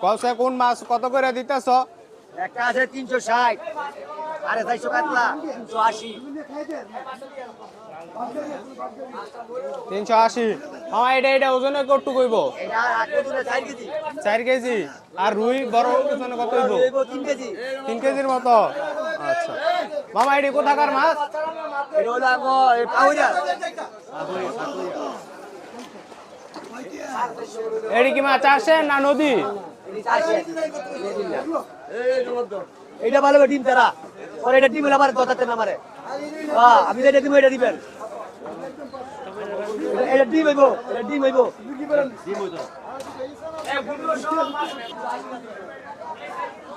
কলসে কোন মাছ কত করে দিতেছ? একটা আছে 360, আরে 400 কাতলা 380। 380। হ্যাঁ, এটা ওজনে কত কইব? এটা কতরে 4 কেজি। 4 কেজি। আর রুই বড় ওজনে কত হইব? 3 কেজি। 3 কেজির মতো। আচ্ছা মামা, এটা কোথাকার মাছ? এটা হলো পাউরিয়া। এটি কি মাছ আসে না নদী? এটা ভালো ডিম তারা, পরে এটা ডিম হলে আবার দতাতে না মারে। আমি এটা ডিম, এটা দিবেন, এটা ডিম হইব, এটা ডিম হইব।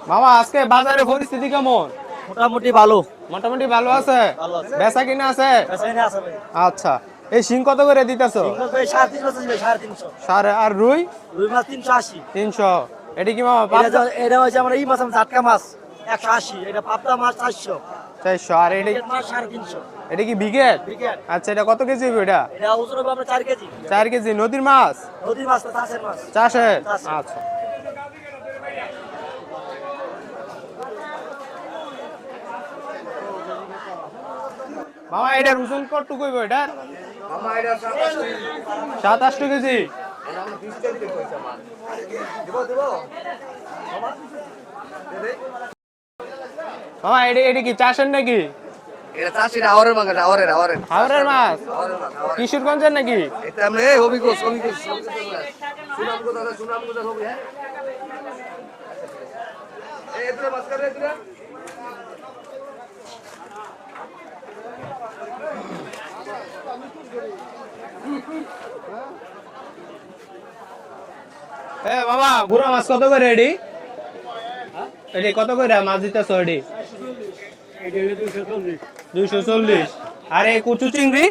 মামা, আজকে বাজারের পরিস্থিতি কেমন? মোটামুটি ভালো। মোটামুটি ভালো আছে। বেচা কিনা আছে? আচ্ছা, এই শিং কত করে দিতেছ? 350। আর রুই? রুই মাছ 380। 300। এটি কি মামা এটা হচ্ছে আমরা এই মাছ, জাটকা মাছ 180, এটা পাবদা মাছ 400। 400। আর এটি মাছ 350। এটা কি বিকেট? আচ্ছা, এটা কত কেজি হবে? এটা এটা ওজন হবে আপনার 4 কেজি। 4 কেজি। নদীর মাছ? নদীর মাছ, চাষের মাছ। চাষের? আচ্ছা মামা, এটার ওজন কত কইব? এটা 7-8 কেজি। মামা, এটা কি চাষের নাকি? এটা চাষির আওয়ারের মাছ, আওয়ারের হাওরের মাছ? কিশোরগঞ্জের নাকি? এটা আমরা এই হবিগঞ্জ সুনামগঞ্জ দাদা, সুনামগঞ্জ হবি। হ্যাঁ, এই এত মাছ করে দিরা। বাবা, বুড়া মাছ কত করে? এডি কত করে মাছ দিতেছ? এডি 240। আর এই কুচু চিংড়ি,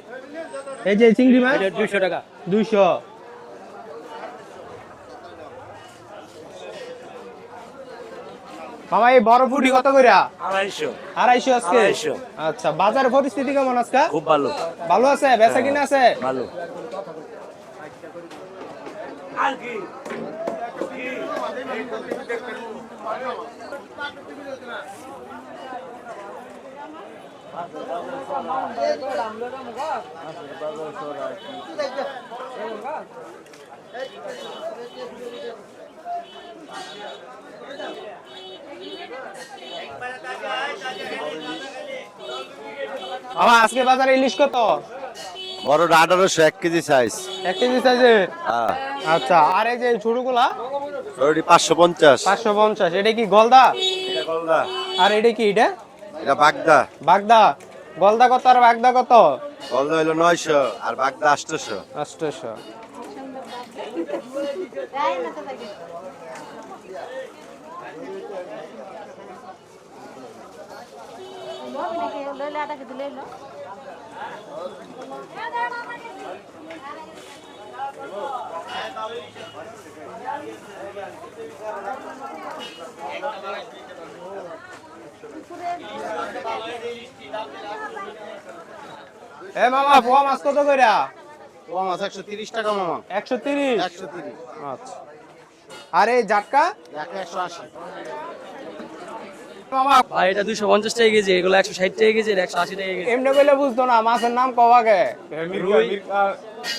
এই যে চিংড়ি মাছ 200 টাকা। 200। মামা, এই বড় ফুটি কত করে? 250। 250 আজকে? 250। আচ্ছা, বাজারের পরিস্থিতি কেমন আজকে? খুব ভালো। ভালো আছে? বেচা কিনা আছে? ভালো। মামা, আজকে বাজারে ইলিশ কত? বড়টা 1800, 1 কেজি সাইজ। 1 কেজি সাইজে? হ্যাঁ। আচ্ছা, আর এই যে ছোটগুলা? ওটি 550। 550। এটা কি গলদা? এটা গলদা। আর এটা কি? এটা বাগদা। বাগদা। গলদা কত আর বাগদা কত? গলদা হইলো 900 আর বাগদা 800। 800। এ মামা, পোয়া মাছ কত কইরা? পোয়া মাছ 130 টাকা মামা। 130? 130। আচ্ছা। আর এই জাটকা? 180। মামা, ভাই এটা 250 টাকা কেজি, এগুলো 160 টাকা কেজি, 180 টাকা কেজি। এমনি কইলে বুঝতো না, মাছের নাম কওয়া গে।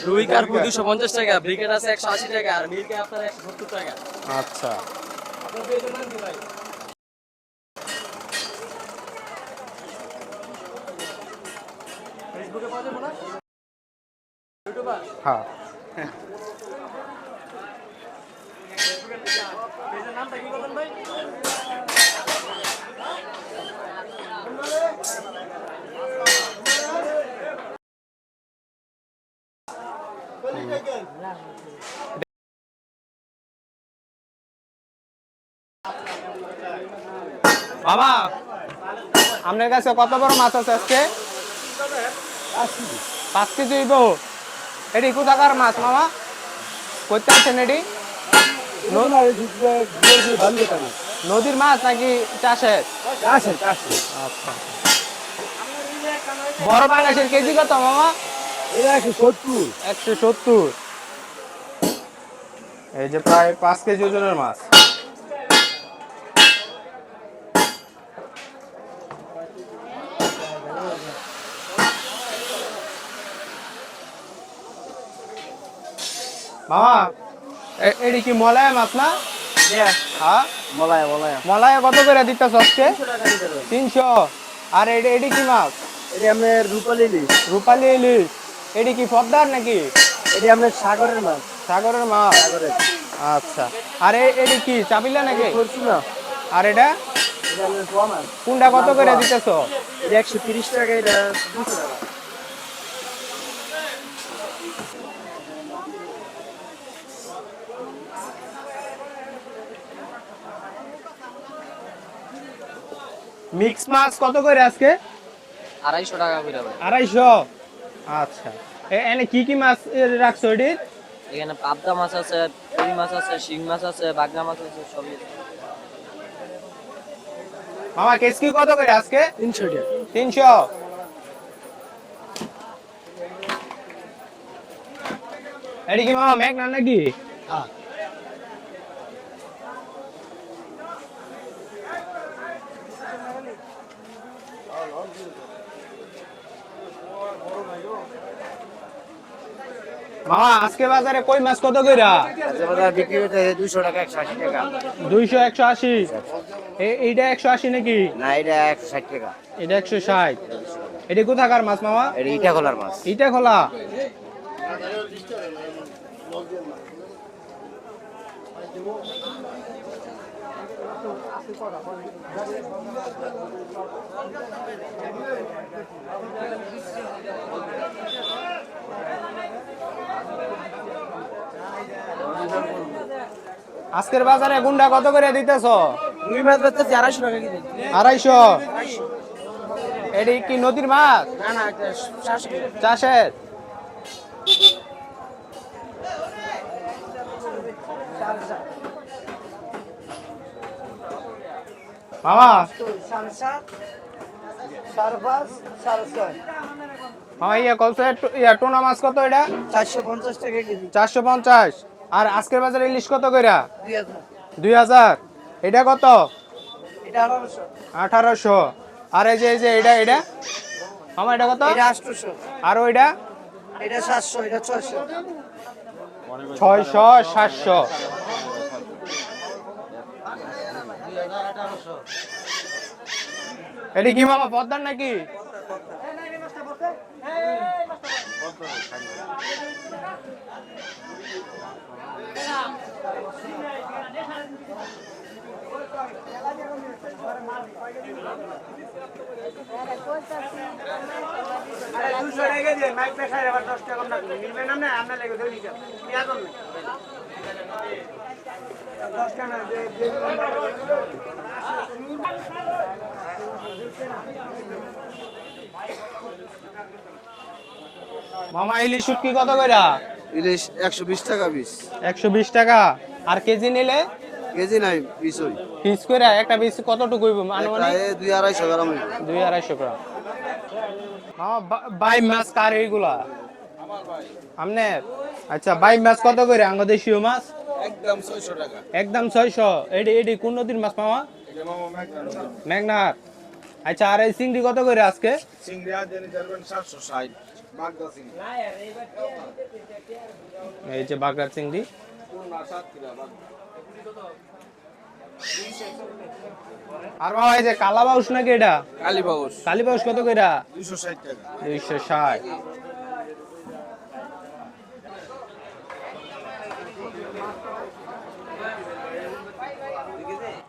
রুই কার্পু 250 টাকা, ব্রিকেট আছে 180 টাকা, আর মিরকে আপনার 170 টাকা। আচ্ছা। হ্যাঁ। বাবা, আপনার কাছে কত বড় মাছ আছে আজকে? 5 কেজি হইব। এটি কোথাকার মাছ মামা? করতে আছেন এটি? নদীর মাছ নাকি চাষের? আচ্ছা। বড় পাঙ্গাসের কেজি কত মামা? 170। 170। এই যে প্রায় 5 কেজি ওজনের মাছ। মামা এটি কি মলায়া মাছ না? হ্যাঁ মলায়া মলায়া মলায়া কত করে দিতেছ আজকে? 300। আর এটি কি মাছ? এটা আপনার রূপালী ইলিশ। রূপালী ইলিশ। এটি কি পদ্মার নাকি? এটা আপনার সাগরের মাছ। সাগরের মাছ। সাগরের। আচ্ছা। আর এটি কি চাপিলা নাকি? করছি না। আর এটা এটা আপনার পোয়া মাছ। কোনটা কত করে দিতেছ? এটা 130 টাকা, এটা 200 টাকা। মিক্স মাছ কত করে আজকে? 250 টাকা করে ভাই। 250। আচ্ছা। এনে কি কি মাছ রাখছো এটি? এখানে পাবদা মাছ আছে, পুঁই মাছ আছে, শিং মাছ আছে, বাগদা মাছ আছে, সবই আছে। মামা কেসকি কত করে আজকে? 300 টাকা। 300। এটি কি মামা মেঘনা নাকি? হ্যাঁ। মামা আজকে বাজারে কই মাছ কত কইরা? বাজার বিক্রি হচ্ছে 200 টাকা, 180 টাকা। 200 180। এইটা 180 নাকি? না, এটা 160 টাকা। এটা 160। এটা কোথাকার মাছ মামা? এটা ইটা খোলার মাছ। ইটা খোলা। আজকের বাজারে গুন্ডা কত করে দিতেছ? রুই মাছ বেচতে 250 টাকা কেজি। 250। এটি কি নদীর মাছ? না না, এটা 700 টাকা। চাষের? মামা মামা ইয়া কলসে টোনা মাছ কত এটা? 450 টাকা কেজি। 450। আর আজকের বাজারে ইলিশ কত কইরা? 2000। 2000। এটা কত? এটা 1800। 1800। আর এই যে এটা মামা এটা কত? এটা 800। আর ওইটা? এটা 700, এটা 600। 600 700। এটা কি মামা পদ্মার নাকি? মামা ইলিশ শুটকি কত কইরা? ইলিশ 120 টাকা পিস। 120 টাকা। আর কেজি নিলে? কেজি নাই, পিস ওই। পিস কইরা একটা পিস কতটুকু হইব আনুমানিক? 2-250 গ্রাম হইব। 2-250 গ্রাম। মামা বাই মাছ কার এইগুলা? আমনে? আচ্ছা বাই মাছ কত করে? আঙ্গ দেশীয় মাছ একদম 600 টাকা। একদম 600। এডি কোন নদীর মাছ মামা? এটা মামা মেঘনা। মেঘনার। আচ্ছা আর এই চিংড়ি কত করে আজকে? চিংড়ি আজ জানি যাবেন 760। বাগদা চিংড়ি। এই যে বাগড়ার চিংড়ি। না 7 কিলো বাগদা। আর বাবা এই যে কালাবাউস নাকি এটা? কালীবাউস কালীবাউস কত কইরা? 260 টাকা। 260।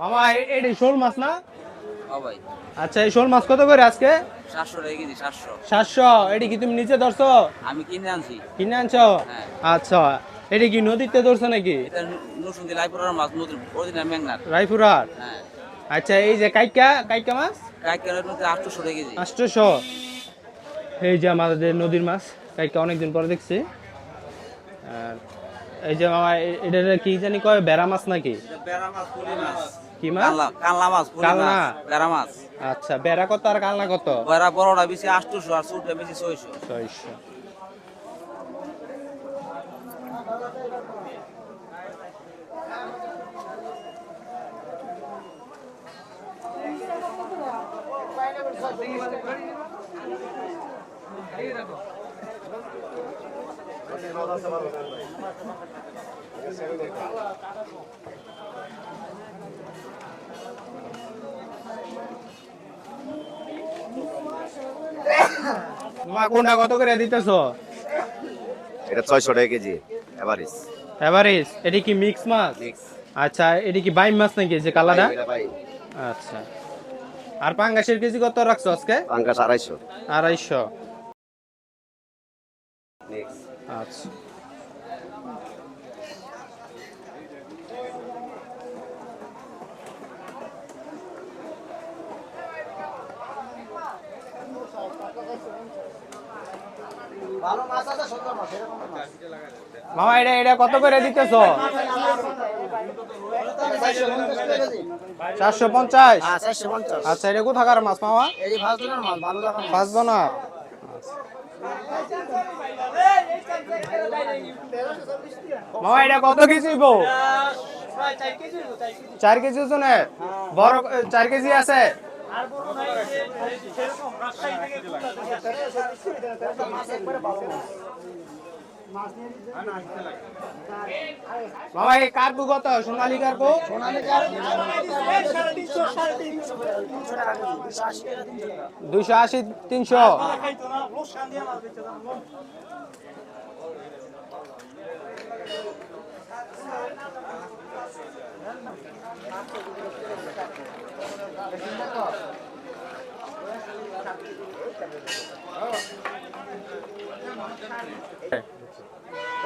মামা এডি শোল মাছ না? হ্যাঁ ভাই। আচ্ছা এই শোল মাছ কত করে আজকে? 700 টাকা কেজি। 700। 700। এডি কি তুমি নিচে ধরছো? আমি কিনে আনছি। কিনে আনছো? হ্যাঁ। আচ্ছা এডি কি নদীতে ধরছো নাকি? এটা নরসিংদী লাইপুরার মাছ, নদীর অরিজিনাল মেঘনার। রায়পুরার? হ্যাঁ। আচ্ছা এই যে কাইকা মাছ? কাইকারের মধ্যে 800 টাকা কেজি। 800। এই যে আমাদের নদীর মাছ কাইকা অনেকদিন পরে দেখছি। আর এই যে মামা এটা কি জানি কয় বেড়া মাছ নাকি? বেড়া মাছ, পুলি মাছ। কি মাছ? কালনা মাছ, পুলি কালনা। মাছ, বেড়া মাছ। আচ্ছা বেড়া কত আর কালনা কত? বেড়া বড়টা বেশি 800 আর ছোটটা বেশি 600। 600। মামা কোনটা কত করে দিতেছো? এটা 600 টাকা কেজি এভারেজ। এভারেজ এটা কি মিক্স মাছ? মিক্স আচ্ছা এটা কি বাইম মাছ নাকি যে কালারটা? এটা ভাই আচ্ছা আর পাঙ্গাসের কেজি কত রাখছো আজকে? পাঙ্গাস 250 250। মিক্স। আচ্ছা ভালো মাছ আছে সুন্দর মাছ এরকম মাছ মামা এটা কত করে দিতেছো? 450। হ্যাঁ 450 আচ্ছা এটা কোথাকার মাছ মামা? এই ভালো দিনের মাছ ভালো দেখার মাছ পাঁচবো না। মামা এটা কত কেজি বো? 4 কেজি ওজনের বড় 4 কেজি আছে? মামা এই কার্পু কত? সোনালী কার্পু? 280 300।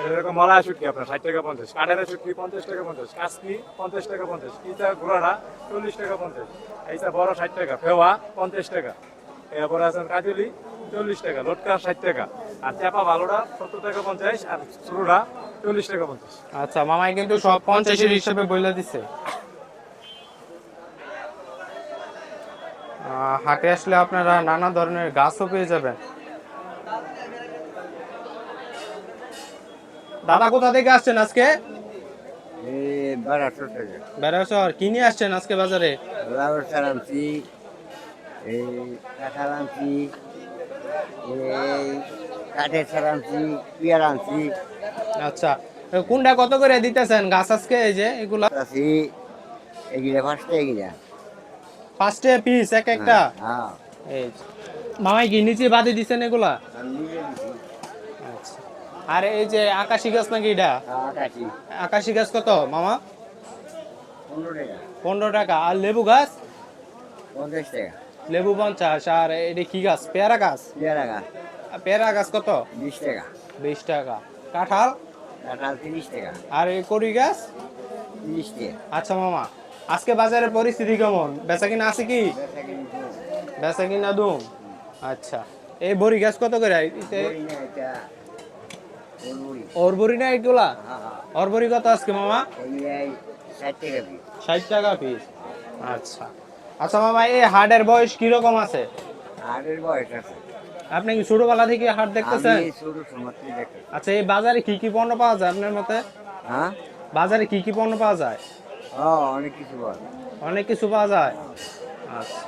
এরকম মলা শুটকি আপনার 60 টাকা 50, কাঠের শুটকি 50 টাকা 50, কাসকি 50 টাকা 50, ইটা ঘোড়াটা 40 টাকা 50, এইটা বড় 60 টাকা, ফেওয়া 50 টাকা, এরপর আছেন কাজলি 40 টাকা, লটকা 60 টাকা, আর চাপা ভালোটা 70 টাকা 50, আর ছোটটা 40 টাকা 50। আচ্ছা মামাই কিন্তু সব 50 এর হিসাবে বইলা দিছে। হাটে আসলে আপনারা নানা ধরনের গাছও পেয়ে যাবেন। দাদা কোথা থেকে আসছেন আজকে? এই 1200 টাকা বেড়াশহর কি নিয়ে আসছেন আজকে বাজারে? লাউ সারামছি, এই কাঁঠাল আনছি, এই কাঠের সারামছি, পিয়ার আনছি, আচ্ছা কোনটা কত করে দিতেছেন গাছ আজকে? এই যে এগুলা আছি এগুলা 5 টাকা এগুলা। 5 টাকা পিস এক একটা? হ্যাঁ এই যে। মামাই কি নিচে বাঁধি দিছেন এগুলা? আমি নিজে দিছি। আচ্ছা আর এই যে আকাশি গাছ নাকি এটা? আকাশি আকাশি গাছ কত মামা? 15 টাকা 15 টাকা। আর লেবু গাছ? 50 টাকা। লেবু 50। আর এটা কি গাছ? পেয়ারা গাছ? পেয়ারা গাছ পেয়ারা গাছ কত? 20 টাকা। 20 টাকা। কাঁঠাল? কাঁঠাল 30 টাকা। আর এই কড়ি গাছ? 30 টাকা। আচ্ছা মামা আজকে বাজারের পরিস্থিতি কেমন? বেচা কিনা আছে কি? বেচা কিনি তো। বেচা কিনা দুম। আচ্ছা এই বড়ি গাছ কত করে? বড়ি না এটা, বড়ি। ওর বড়ি না এগুলা? হ্যাঁ হ্যাঁ ওর বড়ি কত আজকে মামা? এগুলাই 60 টাকা পিস। 60 টাকা পিস। আচ্ছা আচ্ছা মামা এই হাটের বয়স কিরকম আছে? আটের বয়স আছে। আপনি কি ছোটবেলা থেকে হাট দেখতেছেন? আমি ছোট সময় থেকে দেখতেছি। আচ্ছা এই বাজারে কি কি পণ্য পাওয়া যায় আপনার মতে? হ্যাঁ বাজারে কি কি পণ্য পাওয়া যায়? অনেক কিছু বল। অনেক কিছু পাওয়া যায়। আচ্ছা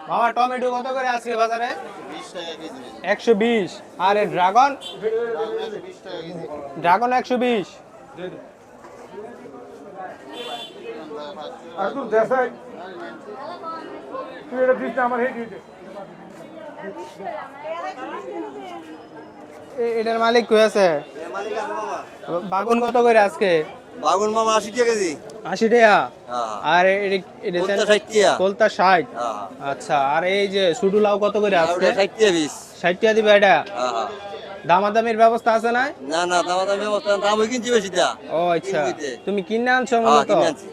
মামা টমেটো কত করে আজকে বাজারে? 120। আর এই ড্রাগন? ড্রাগন 120। আর তুই দেখাই তুই এটা দিস না আমার হেড দিতে। এটার মালিক কই আছে? বাগুন কত করে আজকে? বাগুন মামা 80 টাকা কেজি 80 টাকা। হ্যাঁ আর কোলতা 60 টাকা। কোলতা 60। হ্যাঁ আচ্ছা আর এই যে সুডু লাউ কত করে আজকে? 60 টাকা পিস 60 টাকা দিবে এটা? হ্যাঁ হ্যাঁ দামাদামির ব্যবস্থা আছে না? না না দাম ব্যবস্থা দাম কিনছি বেশি দা ও আচ্ছা কিনবিতে। তুমি কিনে আনছো হ্যাঁ মূলত? কিনে আনছি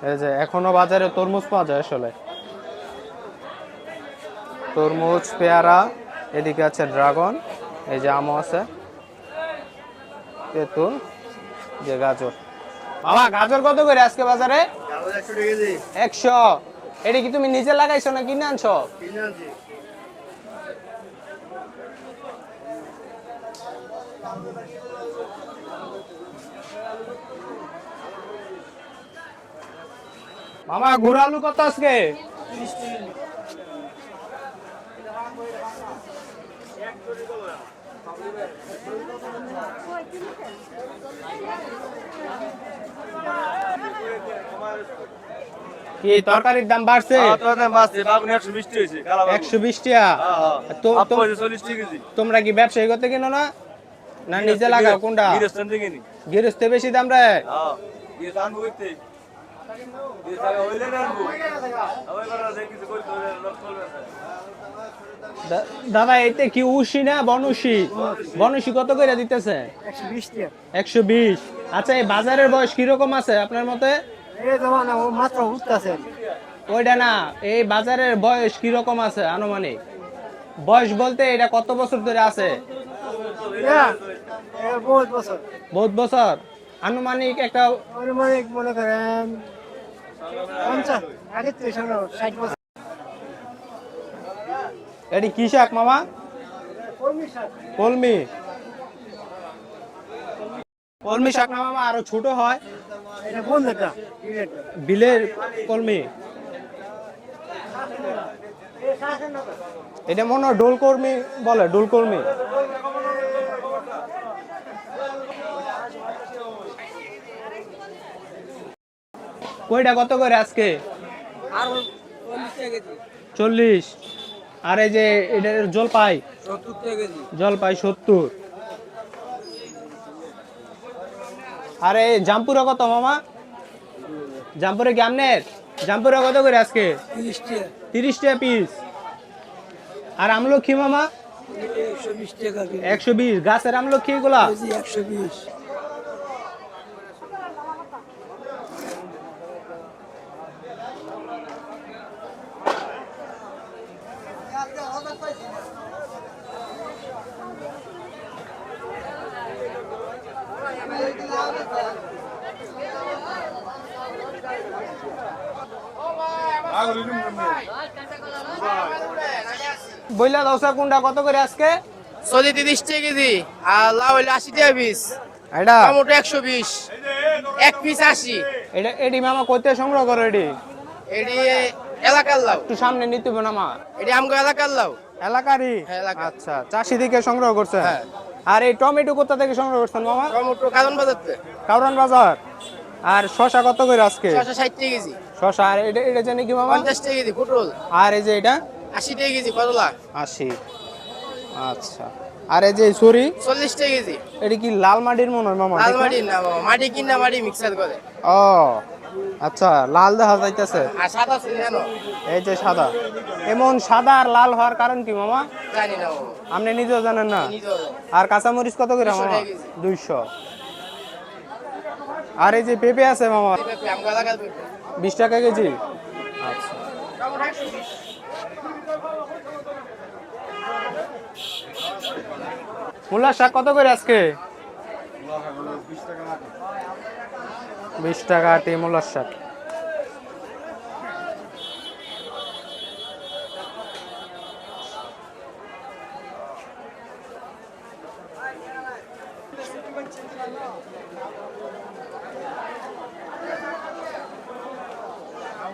এই যে এখনো বাজারে তরমুজ পাওয়া যায় আসলে। তরমুজ পেয়ারা এদিকে আছে ড্রাগন এই যে আমও আছে তেঁতুল যে গাজর। মামা গাজর কত করে আজকে বাজারে? 100। এটা কি তুমি নিজে লাগাইছো না কিনে আনছো? মামা ঘোড়া আলু কত আজকে? কি তরকারির দাম বাড়ছে? 120 টাকা। তোমরা কি ব্যবসায়ী করতে কিনো না, না নিজে লাগাও? কোনটা গৃহস্থ বেশি দাম রে? দাদা এতে কি উশি না বনুশি? বনুশি কত করে দিতেছে? 120। আচ্ছা এই বাজারের বয়স কিরকম আছে আপনার মতে? ওইটা না, এই বাজারের বয়স কিরকম আছে আনুমানিক? বয়স বলতে এটা কত বছর ধরে আছে? বহুত বছর। আনুমানিক একটা মনে করেন 50 আগে 60 বছর। এটি কি শাক মামা? কলমি। কলমি শাক না মামা, আরো ছোট হয়। এটা কোন এটা? বিলের কলমি। এটা মনে হয় ডোল কর্মী বলে, ডোল কর্মী। কয়টা কত করে আজকে? 40। আর এই যে এটা জলপাই 70 টাকা কেজি। জলপাই 70। আরে জামপুরা কত মামা? জামপুরা কি আমনের? জামপুরা কত করে আজকে? 30 টাকা। 30 টাকা পিস। আর আমলক্ষী মামা? 120 টাকা কেজি। 120। গাছের আমলক্ষী এগুলা? কেজি 120। বইলা দোসা কোনটা কত করে আজকে? 30 টাকা কেজি আর লাউ হইলো 80 টাকা পিস, এটা টমেটো 120, এক পিস 80। এটা এডি মামা কইতে সংগ্রহ করো এডি? এটি এলাকার লাউ, একটু সামনে নিতে হবে না মা। এটি আমগো এলাকার লাউ। এলাকারই? হ্যাঁ, এলাকার। আচ্ছা, চাষি থেকে সংগ্রহ করছে। হ্যাঁ। আর এই টমেটো কোথা থেকে সংগ্রহ করছেন মামা? টমেটো কারণ বাজারতে কাউরান বাজার। আর শশা কত করে আজকে? 60 টাকা কেজি, শশা। আর এটা এটা জানি কি মামা? 50 টাকা কেজি পটল, আর এই যে এটা 80 টাকা কেজি করলা, 80। আচ্ছা। আর এই যে সরি 40 টাকা কেজি। এটা কি লাল মাটির মনে হয় মামা? লাল দেখে? মাটি না বাবা, মাটি কিনা মাটি মিক্সার করে। ও আচ্ছা, লাল দেখা যাইতেছে। আর সাদা আছে জানো? এই যে সাদা। এমন সাদা আর লাল হওয়ার কারণ কি মামা? জানি না বাবা, আপনি নিজেও জানেন না? নিজেও। আর কাঁচামরিচ কত করে 200 মামা? টাকা কেজি। 200। আর এই যে পেঁপে আছে মামা? আমগো এলাকার পেঁপে। 20 টাকা কেজি। আচ্ছা। টমেটো 120। মূলার শাক কত করে আজকে? 20 টাকা আটি মূলার শাক।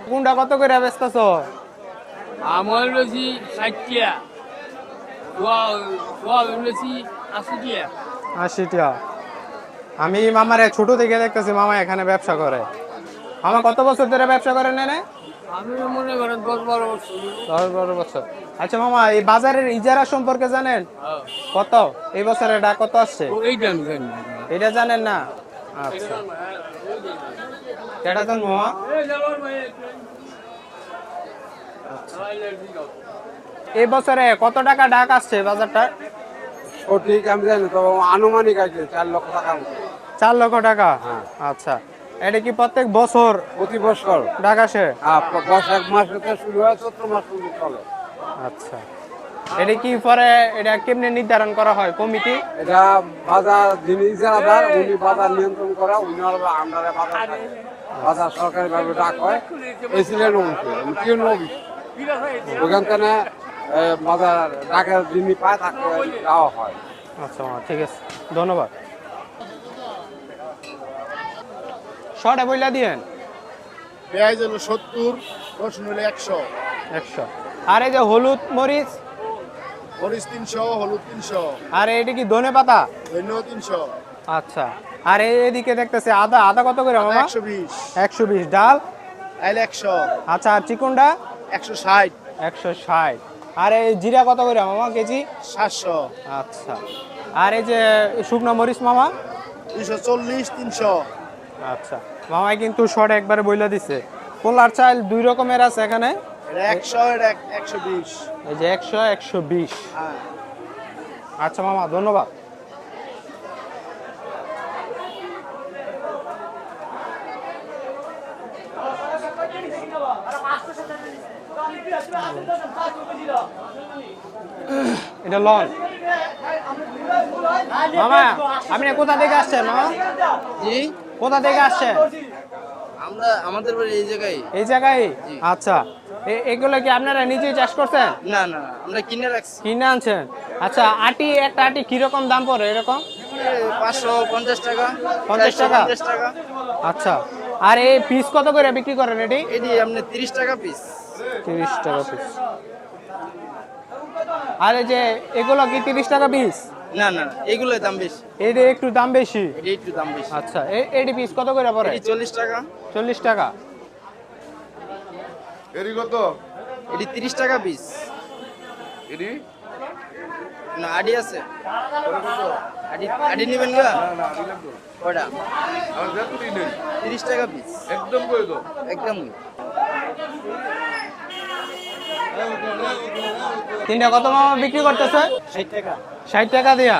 কোনটা কত করে বেচতেছ? আমার বেশি 60 টাকা, বেশি 80 টাকা। 80 টাকা। আমি মামারে ছোট থেকে দেখতেছি মামা এখানে ব্যবসা করে। মামা কত বছর ধরে ব্যবসা করেন এনে? আমি মনে করেন 10-12 বছর। 10-12 বছর। আচ্ছা মামা, এই বাজারের ইজারা সম্পর্কে জানেন? কত এই বছরে এটা কত আসছে? এইটা আমি জানি না। এটা জানেন না? আচ্ছা, এটা তো মামা। এই বছরে কত টাকা ডাক আসছে বাজারটা? সঠিক আমি জানি, তবে আনুমানিক আছে 4 লক্ষ টাকা মতো। 4 লক্ষ টাকা। আচ্ছা, এটা কি প্রত্যেক বছর প্রতি বছর ডাক আসে? বৈশাখ মাস থেকে শুরু হয়, চৈত্র মাস পর্যন্ত চলে। আচ্ছা, এটা কি পরে এটা কেমনে নির্ধারণ করা হয় কমিটি? এটা বাজার যিনি ইজারাদার উনি বাজার নিয়ন্ত্রণ করা, উনি আন্ডারে বাজার থাকে। বাজার সরকারিভাবে ডাক হয় এই সিলেট কেউ নবী ওখান থেকে বাজার ডাকের যিনি পায় তাকে দেওয়া হয়। আচ্ছা মামা ঠিক আছে, ধন্যবাদ। শর্টে বইলা দিয়েন। পেঁয়াজ হলো 70, রসুন হলো 100, 100। আর এই যে হলুদ মরিচ, মরিচ 300, হলুদ 300, আর এটা কি ধনে পাতা? ধনিয়া 300, আচ্ছা। আর এদিকে দেখতেছে আদা, আদা কত করে মামা? 120, 120। ডাল? ডাল 100, আচ্ছা। আর চিকনটা? 160, 160। আর এই জিরা কত করে মামা কেজি? 700, আচ্ছা। আর এই যে শুকনো মরিচ মামা? 240, 300, আচ্ছা। মামাই কিন্তু শর্ট একবারে বইলা দিছে। পোলার চাল দুই রকমের আছে এখানে, এটা 100, এটা 120, এই যে 100, 120। হ্যাঁ। আচ্ছা মামা ধন্যবাদ। এটা লন। মামা আপনি কোথা থেকে আসছেন মামা? জি, কোথা থেকে আসছেন? আমাদের বাড়ি এই জায়গায়। এই জায়গায়? আচ্ছা। এগুলো কি আপনারা নিজেই চাষ করছেন? না না, আমরা কিনে রাখছি। কিনে আনছেন? আচ্ছা। একটা আটি কিরকম দাম পড়ে এরকম? 550 টাকা, 50 টাকা? 50 টাকা। আচ্ছা। আর এই পিস কত করে বিক্রি করেন এটি? এটি আপনি 30 টাকা পিস। 30 টাকা পিস। আর এই যে এগুলো কি 30 টাকা পিস? না না, এগুলোর দাম বেশি। এটা একটু দাম বেশি। এটি একটু দাম বেশি। আচ্ছা। এটি পিস কত করে পড়ে? এটি 40 টাকা। 40 টাকা। এরি কত? এটি 30 টাকা পিস। এরি? না, আডি আছে। আডি নেবেন গা? না, দিলাম তো। কয়টা? আমার যতই নেই, 30 টাকা পিস। একদম করে দাও। একদম। তিনটা কত মামা বিক্রি করতেছে? 60 টাকা। 60 টাকা দিয়া।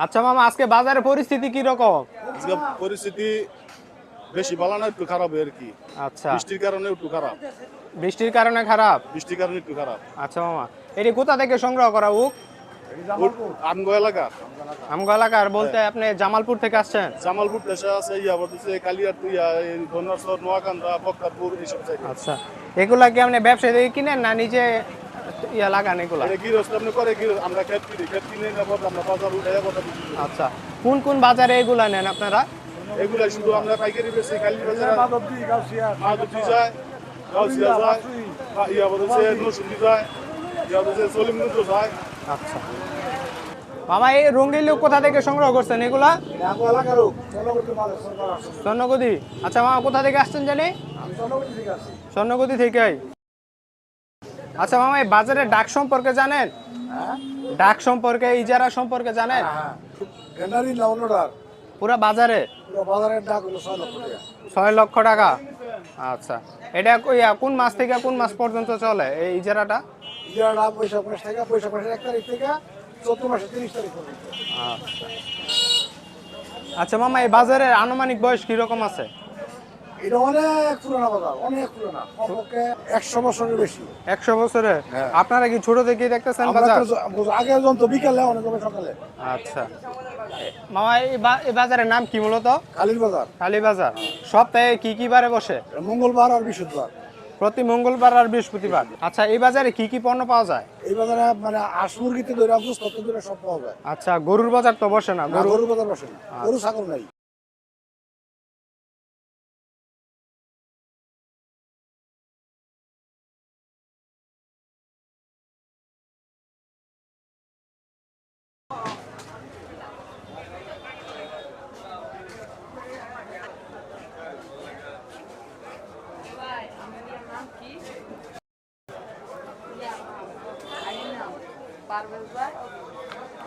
আচ্ছা মামা আজকে বাজারের পরিস্থিতি কি রকম? আজকে পরিস্থিতি বেশি ভালো না, একটু খারাপ আর কি। আচ্ছা। বৃষ্টির কারণে একটু খারাপ। বৃষ্টির কারণে খারাপ? বৃষ্টির কারণে একটু খারাপ। আচ্ছা মামা এটি কোথা থেকে সংগ্রহ করা উক? আমগো এলাকা, আমগো এলাকার বলতে আপনি জামালপুর থেকে আসছেন? জামালপুর প্লেসে আছে, বলতেছে কালিয়ার তুইয়া, ধনারসর, নোয়াকান্দা, বক্তারপুর এইসব জায়গায়। আচ্ছা। এগুলা কি আপনি ব্যবসা থেকে কিনেন না নিজে লাগান এগুলা? এটা গৃহস্থ আপনি করে গৃহস্থ, আমরা ক্ষেত কিনে নেবো, আমরা বাজার উঠে কথা বিক্রি করি। আচ্ছা। কোন কোন বাজারে এগুলা নেন আপনারা? এগুলা শুধু আমরা পাইকারি বেশি, কালী বাজারে মাধবদী যায়, গাউসিয়া যায়, বলতেছে নরসিংদী যায়, বলতেছে সলিমগঞ্জ যায়। আচ্ছা। মামা এই রঙ্গিলু কোথা থেকে সংগ্রহ করছেন এগুলা? স্বর্ণগদি। আচ্ছা মামা কোথা থেকে আসছেন জানি? স্বর্ণগদি থেকে। আচ্ছা মামা এই বাজারের ডাক সম্পর্কে জানেন? ডাক সম্পর্কে, ইজারা সম্পর্কে জানেন? পুরা বাজারে? বাজারের ডাক হলো 6 লক্ষ টাকা। 6 লক্ষ টাকা। আচ্ছা। এটা কোন মাস থেকে কোন মাস পর্যন্ত চলে এই ইজারাটা? ইজারা বৈশাখ মাস থেকে, বৈশাখ মাসের 1 তারিখ থেকে চৈত্র মাসের 30 তারিখ পর্যন্ত। আচ্ছা। আচ্ছা মামা এই বাজারের আনুমানিক বয়স কিরকম আছে? এটা অনেক পুরোনো বাজার, অনেক পুরোনো, কমপক্ষে 100 বছরের বেশি। 100 বছরে? হ্যাঁ। আপনারা কি ছোট থেকে দেখতেছেন আমরা বাজার? তো আগে যন্ত বিকালে, অনেক সময় সকালে। আচ্ছা। মামা এই বাজারের নাম কি মূলত? কালীর বাজার। কালী বাজার। সপ্তাহে কি কি বারে বসে? মঙ্গলবার আর বৃহস্পতিবার। প্রতি মঙ্গলবার আর বৃহস্পতিবার। আচ্ছা এই বাজারে কি কি পণ্য পাওয়া যায়? এই বাজারে মানে হাঁস মুরগিতে ধরে তত ধরে সব পাওয়া যায়। আচ্ছা। গরুর বাজার তো বসে না? গরুর বাজার বসে না, গরু ছাগল নাই।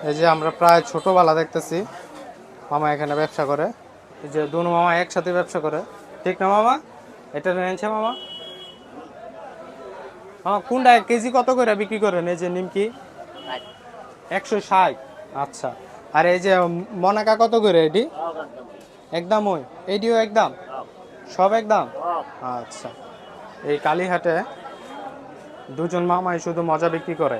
এই যে আমরা প্রায় ছোটবেলা দেখতেছি মামা এখানে ব্যবসা করে, এই যে দুনো মামা একসাথে ব্যবসা করে, ঠিক না মামা? এটা নিয়েছে মামা। মামা কোনটা কেজি কত করে বিক্রি করেন? এই যে নিমকি 160। আচ্ছা, আর এই যে মনাকা কত করে এটি? একদম ওই এইটিও একদম, সব একদম। আচ্ছা, এই কালীহাটে দুজন মামাই শুধু মজা বিক্রি করে।